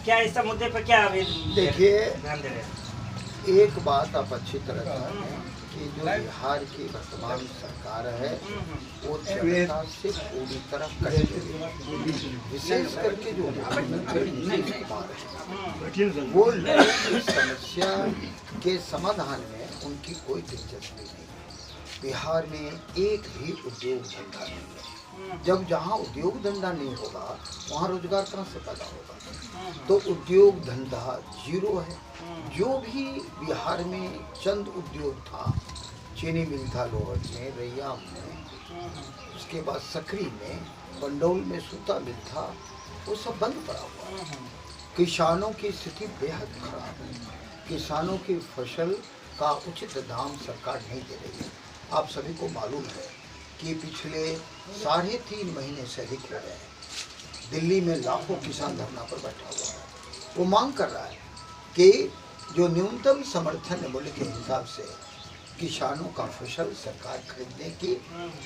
क्या इस मुद्दे पर क्या अभी देखिए, ध्यान दे रहे हैं? एक बात आप अच्छी तरह जानते हैं कि जो बिहार की वर्तमान सरकार है वो जनता से पूरी तरह कटी हुई है। विशेष करके जो मुख्यमंत्री नीतीश कुमार है वो लोगों की समस्या के समाधान में उनकी कोई दिलचस्पी नहीं है। बिहार में एक भी उद्योग धंधा नहीं है। जब जहाँ उद्योग धंधा नहीं होगा वहाँ रोजगार कहाँ से पैदा होगा? तो उद्योग धंधा जीरो है। जो भी बिहार में चंद उद्योग था, चीनी मिल था लोहट में, रैयाम में, उसके बाद सकरी में, बंडौल में सूता मिल था, वो सब बंद पड़ा हुआ है। किसानों की स्थिति बेहद खराब है। किसानों की फसल का उचित दाम सरकार नहीं दे रही है। आप सभी को मालूम है कि पिछले 3.5 महीने से अधिक हो गए हैं दिल्ली में लाखों किसान धरना पर बैठा हुआ है। वो मांग कर रहा है कि जो न्यूनतम समर्थन मूल्य के हिसाब से किसानों का फसल सरकार खरीदने की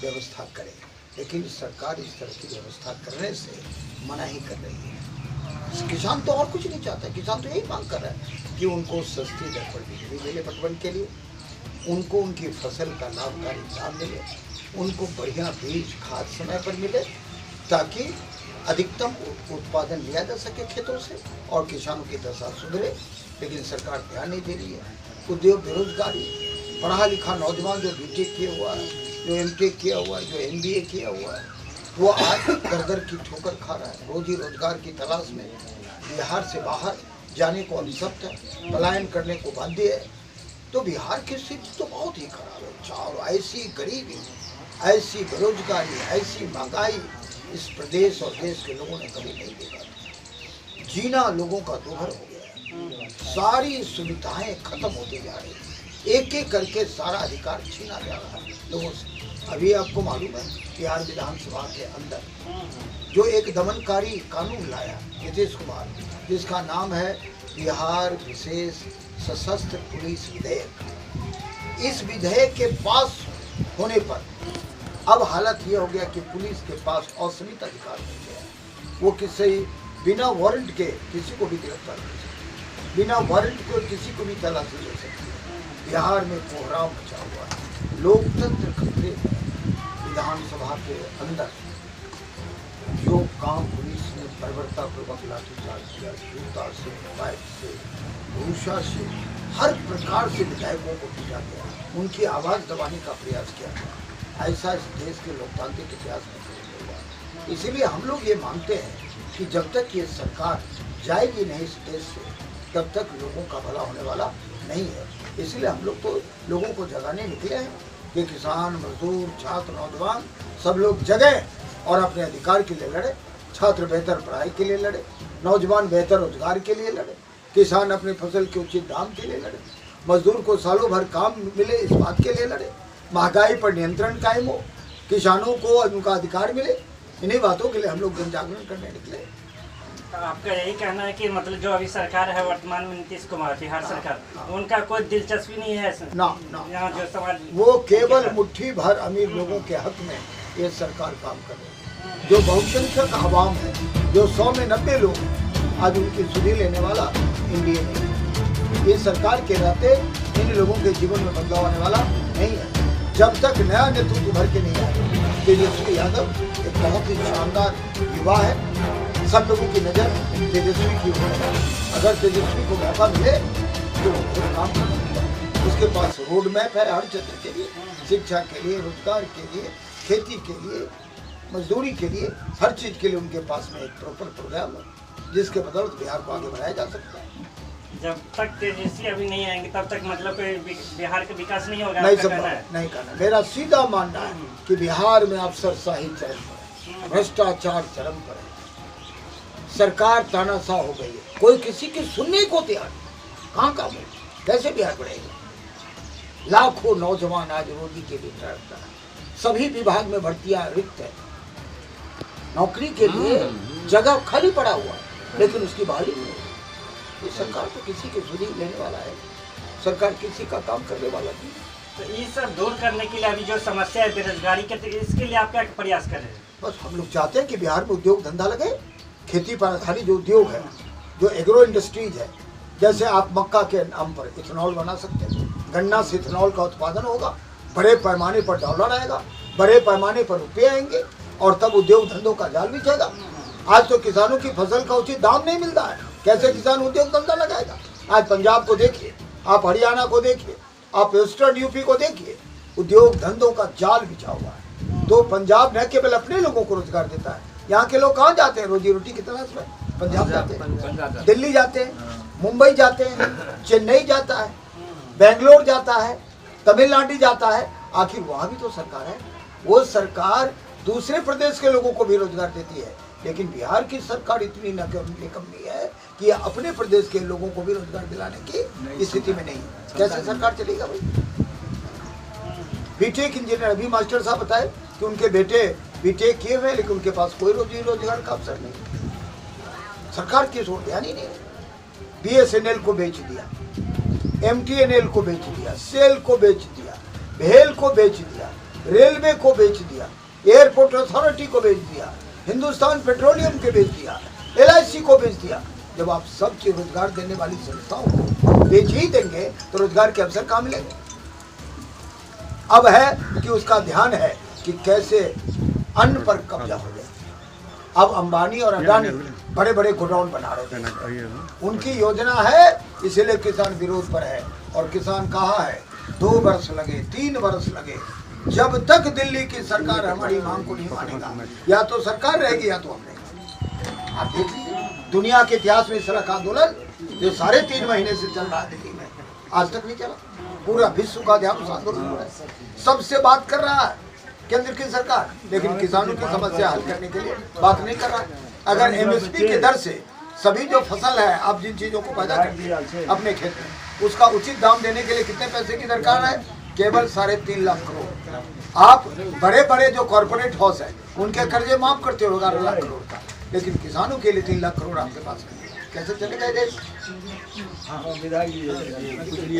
व्यवस्था करे, लेकिन सरकार इस तरह की व्यवस्था करने से मना ही कर रही है। किसान तो और कुछ नहीं चाहता, किसान तो यही मांग कर रहा है कि उनको सस्ती दर पर बिजली मिले पटवन के लिए, उनको उनकी फसल का लाभकारी दाम मिले, उनको बढ़िया बीज खाद समय पर मिले, ताकि अधिकतम उत्पादन लिया जा सके खेतों से और किसानों की दशा सुधरे। लेकिन सरकार ध्यान नहीं दे रही है। उद्योग, बेरोजगारी, पढ़ा लिखा नौजवान जो बीटेक किया हुआ है, जो एमटेक किया हुआ है, जो एमबीए किया हुआ है, वो आज दर की ठोकर खा रहा है। रोजी रोजगार की तलाश में बिहार से बाहर जाने को अभिशप्त है, पलायन करने को बाध्य है। तो बिहार की स्थिति तो बहुत ही खराब है। और ऐसी गरीबी, ऐसी बेरोजगारी, ऐसी महंगाई इस प्रदेश और देश के लोगों ने कभी नहीं देखा। जीना लोगों का दोहर हो गया है। सारी सुविधाएं खत्म होती जा रही है। एक एक करके सारा अधिकार छीना जा रहा है लोगों से। अभी आपको मालूम है बिहार विधानसभा के अंदर जो एक दमनकारी कानून लाया नीतीश कुमार, जिसका नाम है बिहार विशेष सशस्त्र पुलिस विधेयक। इस विधेयक के पास होने पर अब हालत ये हो गया कि पुलिस के पास असीमित अधिकार हो गया। वो किसी बिना वारंट के किसी को भी गिरफ्तार कर सकती, बिना वारंट के किसी को भी तलाशी ले सकती है। बिहार में कोहराम मचा हुआ है, लोकतंत्र खतरे में। विधानसभा के अंदर जो काम पुलिस ने बर्बरतापूर्वक लाठीचार्ज किया, जूता से, बाइक से, भूषा से, हर प्रकार से विधायकों को पीटा गया, उनकी आवाज़ दबाने का प्रयास किया गया। ऐसा इस देश के लोकतांत्रिक इतिहास में नहीं हुआ। इसीलिए हम लोग ये मानते हैं कि जब तक ये सरकार जाएगी नहीं इस देश से, तब तक लोगों का भला होने वाला नहीं है। इसलिए हम लोग तो लोगों को जगाने निकले हैं कि किसान, मजदूर, छात्र, नौजवान सब लोग जगें और अपने अधिकार के लिए लड़े। छात्र बेहतर पढ़ाई के लिए लड़े, नौजवान बेहतर रोजगार के लिए लड़े, किसान अपने फसल के उचित दाम के लिए लड़े, मजदूर को सालों भर काम मिले इस बात के लिए लड़े, महंगाई पर नियंत्रण कायम हो, किसानों को उनका अधिकार मिले। इन्हीं बातों के लिए हम लोग जन जागरण करने निकले। तो आपका यही कहना है कि मतलब जो अभी सरकार है वर्तमान में नीतीश कुमार बिहार सरकार, उनका कोई दिलचस्पी नहीं है ना यहाँ जो समाज, वो केवल मुट्ठी भर अमीर लोगों के हक में ये सरकार काम कर रही है। जो बहुसंख्यक आवाम है, जो 100 में 90 लोग, आज उनकी सुधि लेने वाला इंडिया नहीं। ये सरकार के रहते इन लोगों के जीवन में बदलाव आने वाला नहीं है। जब तक नया नेतृत्व उभर के नहीं आए। तेजस्वी यादव एक बहुत ही शानदार युवा है, सब लोगों की नज़र तेजस्वी की ओर है। अगर तेजस्वी को मौका मिले तो वो काम कर सकता है। उसके पास रोड मैप है हर क्षेत्र के लिए, शिक्षा के लिए, रोजगार के लिए, खेती के लिए, मजदूरी के लिए, हर चीज़ के लिए उनके पास में एक प्रॉपर प्रोग्राम है जिसके बदौलत बिहार को आगे बढ़ाया जा सकता है। जब तक तेजस्वी अभी नहीं आएंगे तब तक मतलब बिहार का विकास नहीं होगा। नहीं करना। मेरा सीधा मानना है कि बिहार में अफसरशाही चरम पर है, भ्रष्टाचार चरम पर है, सरकार तानाशाह हो गई है, कोई किसी की सुनने को तैयार नहीं। कहाँ काम है, कैसे बिहार बढ़ेगा? लाखों नौजवान आज रोजी के लिए तड़पता है, सभी विभाग में भर्तियां रिक्त है, नौकरी के लिए जगह खाली पड़ा हुआ है, लेकिन उसकी बहाली नहीं है। ये सरकार तो किसी की सुधि लेने वाला है, सरकार किसी का काम करने वाला नहीं। तो ये सब दूर करने के लिए अभी जो समस्या है बेरोजगारी के, तो इसके लिए आप क्या प्रयास कर रहे हैं? बस हम लोग चाहते हैं कि बिहार में उद्योग धंधा लगे, खेती पर आधारित जो उद्योग है जो एग्रो इंडस्ट्रीज है, जैसे आप मक्का के नाम पर इथेनॉल बना सकते हैं, गन्ना से इथेनॉल का उत्पादन होगा, बड़े पैमाने पर डॉलर आएगा, बड़े पैमाने पर रुपये आएंगे और तब उद्योग धंधों का जाल बिछेगा। आज तो किसानों की फसल का उचित दाम नहीं मिलता है, कैसे किसान उद्योग धंधा लगाएगा? आज पंजाब को देखिए, आप हरियाणा को देखिए, आप वेस्टर्न यूपी को देखिए, उद्योग धंधों का जाल बिछा हुआ है। तो पंजाब न केवल अपने लोगों को रोजगार देता है, यहाँ के लोग कहाँ जाते हैं रोजी रोटी की तलाश में? पंजाब जाते हैं, दिल्ली जाते हैं, मुंबई जाते हैं, चेन्नई जाता है, बेंगलोर जाता है, तमिलनाडु जाता है। आखिर वहाँ भी तो सरकार है, वो सरकार दूसरे प्रदेश के लोगों को भी रोजगार देती है, लेकिन बिहार की सरकार इतनी निकम्मी है कि अपने प्रदेश के लोगों को भी रोजगार दिलाने की स्थिति में नहीं। कैसे सरकार चलेगा भाई? बीटेक इंजीनियर, अभी मास्टर साहब बताए कि उनके बेटे बीटेक किए हुए, लेकिन उनके पास कोई रोजगार का अवसर नहीं। सरकार की ओर ध्यान ही नहीं। BSNL को बेच दिया, MTNL को बेच दिया, सेल को बेच दिया, भेल को बेच दिया, रेलवे को बेच दिया, एयरपोर्ट अथॉरिटी को बेच दिया, हिंदुस्तान पेट्रोलियम के बेच दिया, LIC को बेच दिया। जब आप सबकी रोजगार देने वाली संस्थाओं को बेच ही देंगे तो रोजगार के अवसर कहाँ मिलेंगे? अब है कि उसका ध्यान है कि कैसे अन्न पर कब्जा हो जाए। अब अंबानी और अडानी बड़े बड़े गोडाउन बना रहे हैं, उनकी योजना है, इसीलिए किसान विरोध पर है। और किसान कहा है 2 वर्ष लगे, 3 वर्ष लगे, जब तक दिल्ली की सरकार हमारी मांग को नहीं मानेगा, या तो सरकार रहेगी या तो हम रहेंगे। आप देख लीजिए दुनिया के इतिहास में सड़क आंदोलन जो 3.5 महीने से चल रहा है दिल्ली में, आज तक नहीं चला। पूरा विश्व का ध्यान उस आंदोलन हो रहा है, सबसे बात कर रहा है केंद्र की सरकार, लेकिन किसानों की समस्या हल करने के लिए बात नहीं कर रहा है। अगर MSP के दर से सभी जो फसल है, आप जिन चीजों को पैदा करते हैं अपने खेत में, उसका उचित दाम देने के लिए कितने पैसे की दरकार है? केवल 3.5 लाख करोड़। आप बड़े बड़े जो कॉर्पोरेट हाउस है उनके कर्जे माफ करते हो 11 लाख करोड़ का, लेकिन किसानों के लिए 3 लाख करोड़ आपके पास नहीं है। कैसे चलेगा देश?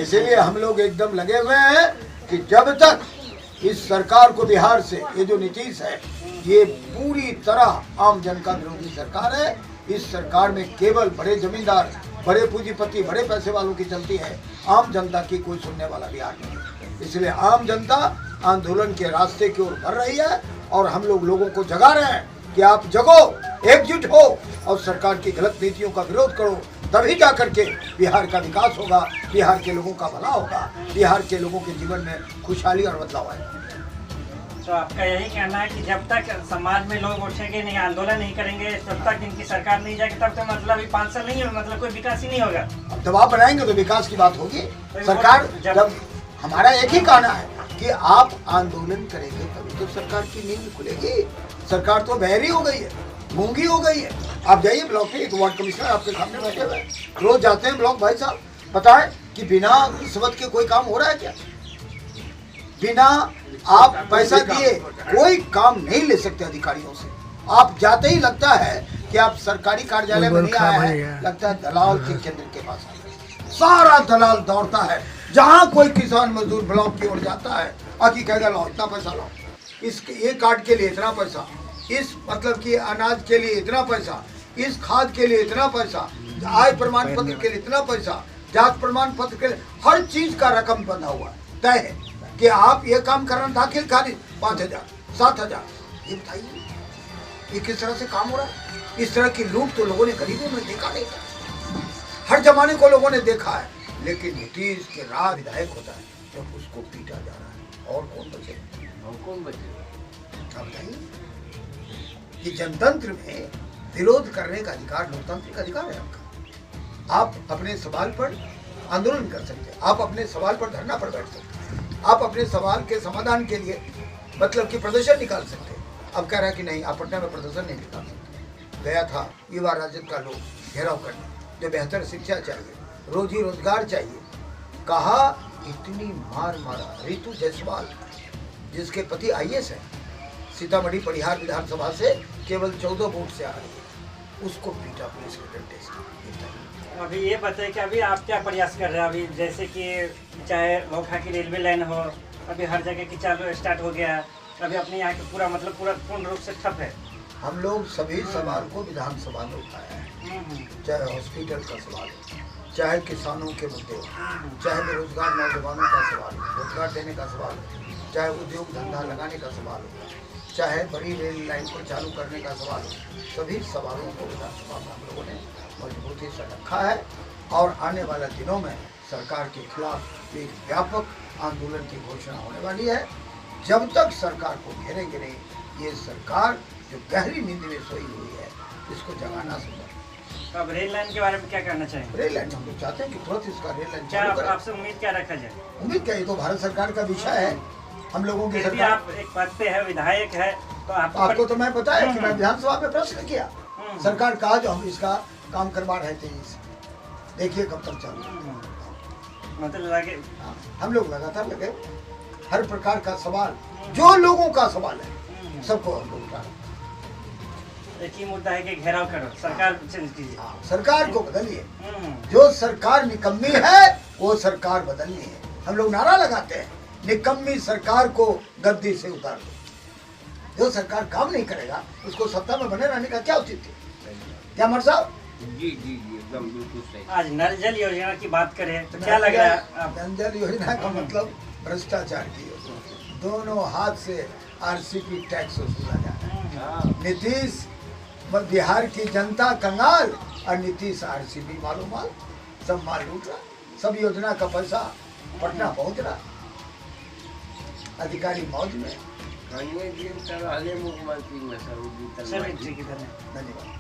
इसीलिए हम लोग एकदम लगे हुए हैं कि जब तक इस सरकार को बिहार से ये जो नीतीश है, ये पूरी तरह आम जन का विरोधी सरकार है। इस सरकार में केवल बड़े जमींदार, बड़े पूंजीपति, बड़े पैसे वालों की चलती है, आम जनता की कोई सुनने वाला बिहार नहीं। इसलिए आम जनता आंदोलन के रास्ते की ओर बढ़ रही है और हम लोग लोगों को जगा रहे हैं कि आप जगो, एकजुट हो और सरकार की गलत नीतियों का विरोध करो, तभी जा करके बिहार का विकास होगा, बिहार के लोगों का भला होगा, बिहार के लोगों के जीवन में खुशहाली और बदलाव आएगा। तो आपका यही कहना है कि जब तक समाज में लोग उठेंगे नहीं, आंदोलन नहीं करेंगे, तब तक इनकी सरकार नहीं जाएगी, तब तक मतलब अभी 5 साल नहीं है, मतलब कोई विकास ही नहीं होगा। अब दबाव बनाएंगे तो विकास की बात होगी। सरकार जब हमारा एक ही कहना है कि आप आंदोलन करेंगे तभी तो सरकार की नींद खुलेगी। सरकार तो बहरी हो गई है, गूंगी हो गई है। आप जाइए ब्लॉक में, एक वार्ड कमिश्नर आपके सामने बैठे हुए, रोज जाते हैं ब्लॉक, भाई साहब बताएं कि बिना रिश्वत के कोई काम हो रहा है क्या? बिना आप पैसा दिए कोई काम नहीं ले सकते अधिकारियों से। आप जाते ही लगता है कि आप सरकारी कार्यालय में नहीं आए हैं, लगता है दलाल के केंद्र के पास आए। सारा दलाल दौड़ता है, जहाँ कोई किसान मजदूर ब्लॉक की ओर जाता है, आके कहेगा लाओ इतना पैसा लाओ, इस ये कार्ड के लिए इतना पैसा, इस मतलब कि अनाज के लिए इतना पैसा, इस खाद के लिए इतना पैसा, आय प्रमाण पत्र के लिए इतना पैसा, जात प्रमाण पत्र के लिए, हर चीज का रकम बंधा हुआ तय है कि आप ये काम करना, दाखिल खारिज 5,000 7,000। ये बताइए ये किस तरह से काम हो रहा है? इस तरह की लूट तो लोगों ने गरीबों में देखा नहीं था, हर जमाने को लोगों ने देखा है, लेकिन नीतीश के राज विधायक होता है जब उसको पीटा जा रहा है। और कौन बचे? बताइए कि जनतंत्र में विरोध करने का अधिकार लोकतांत्रिक अधिकार है आपका। आप अपने सवाल पर आंदोलन कर सकते हैं, आप अपने सवाल पर धरना पर बैठ सकते हैं, आप अपने सवाल के समाधान के लिए मतलब कि प्रदर्शन निकाल सकते हैं। अब कह रहा है कि नहीं, आप पटना में प्रदर्शन नहीं निकाल सकते। गया था युवा राजद का लोग घेराव करने, जो बेहतर शिक्षा चाहिए, रोजी रोजगार चाहिए, कहा इतनी मार मारा। रितु जायसवाल जिसके पति IAS है, सीतामढ़ी परिहार विधानसभा से केवल 14 वोट से आ रही है, उसको पीटा पुलिस के डंडे से। अभी ये बताइए कि अभी आप क्या प्रयास कर रहे हैं? अभी जैसे कि चाहे नौखा की रेलवे लाइन हो, अभी हर जगह की चालू स्टार्ट हो गया है, अभी अपने यहाँ के पूरा मतलब पूर्ण रूप से ठप है। हम लोग सभी सवाल को विधानसभा में उठाया है, चाहे हॉस्पिटल का सवाल हो, चाहे किसानों के मुद्दे हो, चाहे बेरोजगार नौजवानों का सवाल हो, रोजगार देने का सवाल हो, चाहे उद्योग धंधा लगाने का सवाल हो, चाहे बड़ी रेल लाइन को चालू करने का सवाल हो, सभी सवालों को विधानसभा में हम लोगों ने मजबूती से रखा है। और आने वाले दिनों में सरकार के खिलाफ एक व्यापक आंदोलन की घोषणा होने वाली है। जब तक सरकार को घेरेंगे नहीं, ये सरकार जो गहरी नींद में सोई हुई है, इसको जगाना संभव। तो अब रेल लाइन के बारे में क्या कहना चाहेंगे? रेल लाइन हम लोग चाहते हैं कि तुरंत इसका रेल लाइन क्या चालू करें। आपसे उम्मीद क्या रखा जाए? उम्मीद क्या, ये तो भारत सरकार का विषय है, हम लोगों की फिर भी सरकार। आप एक पद पे है, विधायक है, तो आपको तो मैं बताया कि मैं विधानसभा में प्रश्न किया, सरकार कहा जो हम इसका काम करवा रहे थे, देखिए कब तक चल। मतलब लगे हम लोग लगातार लगे, हर प्रकार का सवाल जो लोगों का सवाल है सबको हम लोग उठा रहे हैं। एक ही मुद्दा है कि घेराव करो, सरकार चेंज कीजिए। सरकार को बदलिए, जो सरकार निकम्मी है वो सरकार बदलनी है। हम लोग नारा लगाते हैं, निकम्मी सरकार को गद्दी से उतार दो। जो सरकार काम नहीं करेगा उसको सत्ता में बने रहने का क्या उचित है? क्या मर साहब? जी जी जी, एकदम बिल्कुल सही। आज नल जल योजना की बात करें तो क्या लग रहा है आप? नल जल योजना का मतलब भ्रष्टाचार की योजना, दोनों हाथ से आरसीपी टैक्स वसूला जा रहा है। नीतीश बिहार की जनता कंगाल और नीतीश आरसीपी मालो माल, सब माल लूट रहा, सब योजना का पैसा पटना पहुंच रहा, अधिकारी मौज में। मुख्यमंत्री चलिए ठीक है, धन्यवाद। धन्यवाद।